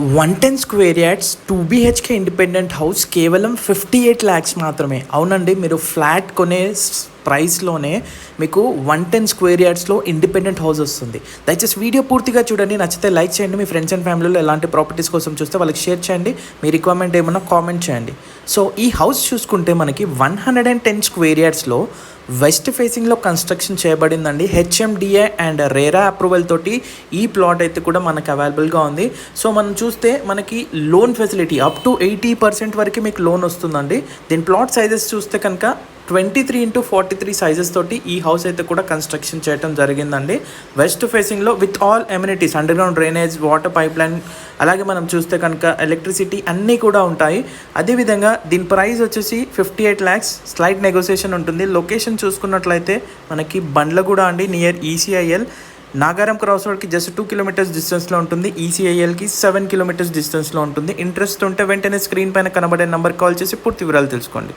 110 square yards 2 BHK independent house కేవలం 58 lakhs మాత్రమే. అవునండి, మీరు ఫ్లాట్ కొనే ప్రైస్లోనే మీకు 110 స్క్వేర్ యార్డ్స్లో ఇండిపెండెంట్ హౌస్ వస్తుంది. దయచేసి వీడియో పూర్తిగా చూడండి, నచ్చితే లైక్ చేయండి. మీ ఫ్రెండ్స్ అండ్ ఫ్యామిలీలో ఎలాంటి ప్రాపర్టీస్ కోసం చూస్తే వాళ్ళకి షేర్ చేయండి. మీ రిక్వైర్మెంట్ ఏమన్నా కామెంట్ చేయండి. సో ఈ హౌస్ చూసుకుంటే మనకి 110 స్క్వేర్ యార్డ్స్లో వెస్ట్ ఫేసింగ్లో కన్స్ట్రక్షన్ చేయబడిందండి. HMDA అండ్ రేరా అప్రూవల్ తోటి ఈ ప్లాట్ అయితే కూడా మనకు అవైలబుల్గా ఉంది. సో మనం చూస్తే మనకి లోన్ ఫెసిలిటీ అప్ టు 80% వరకు మీకు లోన్ వస్తుందండి. దీని ప్లాట్ సైజెస్ చూస్తే కనుక 23x43 సైజెస్ తోటి ఈ హౌస్ అయితే కూడా కన్స్ట్రక్షన్ చేయడం జరిగిందండి. వెస్ట్ ఫేసింగ్లో with all amenities, underground drainage, water pipeline, అలాగే మనం చూస్తే కనుక ఎలక్ట్రిసిటీ అన్నీ కూడా ఉంటాయి. అదేవిధంగా దీని ప్రైస్ వచ్చేసి 58 lakhs, స్లైట్ నెగోసియేషన్ ఉంటుంది. లొకేషన్ చూసుకున్నట్లయితే మనకి బండ్లగూడ అండి, నియర్ ECIL. నాగారం క్రాస్ రోడ్కి జస్ట్ 2 kilometers డిస్టెన్స్లో ఉంటుంది. ECILకి 7 kilometers డిస్టెన్స్లో ఉంటుంది. ఇంట్రెస్ట్ ఉంటే వెంటనే స్క్రీన్ పైన కనబడే నెంబర్ కాల్ చేసి పూర్తి వివరాలు తెలుసుకోండి.